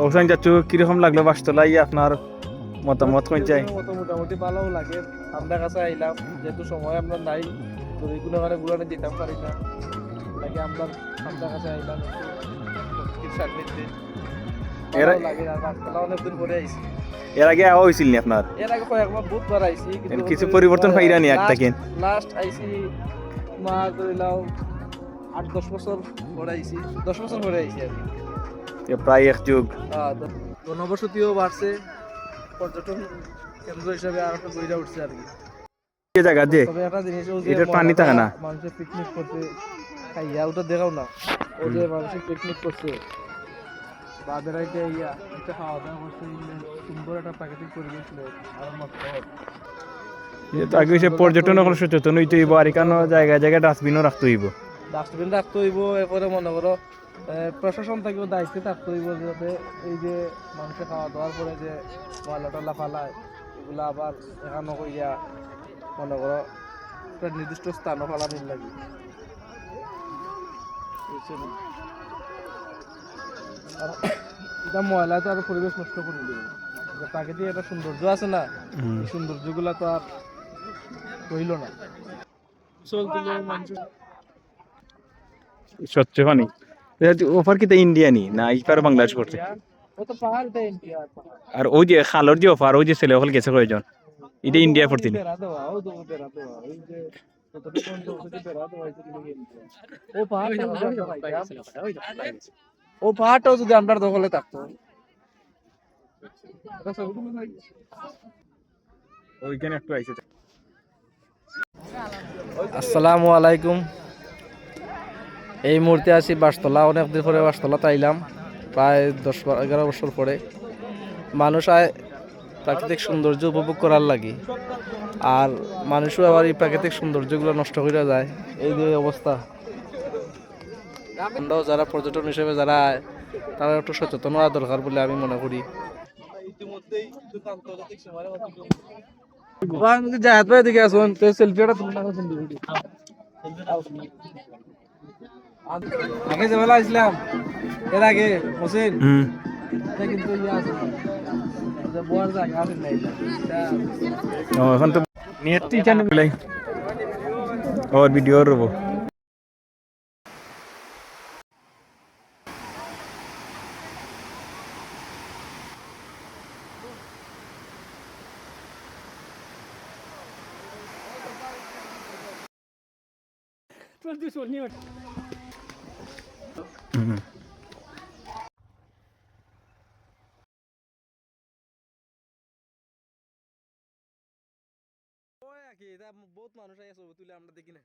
ওখানে যাচ্ছ কিরকম লাগলো বাসতলা আপনার মতামত কোন চাই? মোটামুটি ভালো লাগে। আমরা কাছে আইলাম যেহেতু সময় আমরা নাই তো এইগুলো মানে ঘুরানো দিতাম পারি না লাগে আমরা আপনার কাছে আইলাম সান্নিধ্যে ভালো লাগে। আর বাসতলা অনেকদিন পরে আইছি। এর আগে আওয়া হয়েছিল নি আপনার? এর আগে কয়েকবার বুধবার আইছি কিন্তু কিছু পরিবর্তন পাইরা নি একটা কেন? লাস্ট আইছি মা কইলাও 8-10 বছর পরে আইছি, 10 বছর পরে আইছি আর কি। প্রায় এক যুগ। জনবসতিও বাড়ছে, পর্যটন কেন্দ্র হিসাবে আর একটা গইরা উঠছে আর কি। এই জায়গা যে তবে একটা জিনিস এটা পানি থাকে না, মানুষে পিকনিক করতে খাইয়া ওটা দেখাও না, ও যে মানুষে পিকনিক করছে বা বেড়াইতে ইয়া একটা খাওয়া দাওয়া করছে, সুন্দর একটা প্রাকৃতিক পরিবেশ আর মতো আগে সে পর্যটন সচেতন হইতে হইব আর এখানে জায়গায় জায়গায় ডাস্টবিনও রাখতে হইব। ডাস্টবিন রাখতে হইব। এরপরে মনে করো প্রশাসন থেকেও দায়িত্বে থাকতে হইব যাতে এই যে মানুষের খাওয়া দাওয়ার পরে যে ময়লা টলা ফালায় এগুলো আবার এখানে কইয়া মনে করো একটা নির্দিষ্ট স্থানও ফালানোর লাগে। এটা ময়লা তো আর পরিবেশ নষ্ট করে দেবে। প্রাকৃতিক একটা সৌন্দর্য আছে না, এই সৌন্দর্যগুলা তো আর রইল না। স্বচ্ছ পানি অফার কি ইন্ডিয়া নি না ইপার বাংলাদেশ করতে? আর ওই যে খালর যে অফার ওই যে ছেলে হল গেছে কয়জন এটা ইন্ডিয়া পড়তে ও পাহাড়টাও যদি আমরা দখলে থাকতো। আসসালামু আলাইকুম। এই মুহূর্তে আছি বাসতলা। অনেকদিন পরে বাসতলা তাইলাম, প্রায় 10-11 বছর পরে। মানুষ আয় প্রাকৃতিক সৌন্দর্য উপভোগ করার লাগি, আর মানুষও আবার এই প্রাকৃতিক সৌন্দর্যগুলো নষ্ট করে যায়। এই যে অবস্থা, আমরাও যারা পর্যটন হিসেবে যারা আয় তারা একটু সচেতন হওয়া দরকার বলে আমি মনে করি। জাহাজ ভাই দিকে আসুন তো সেলফিটা তুলনা করছেন আগে যেবেলা আসলাম এর আগে হোসেন কিন্তু ইয়ে আছে বড় জায়গা আছে না এখন তো নেট চ্যানেল মিলাই और वीडियो রবো। বহুত মানুষ তুলে আমরা দেখি না।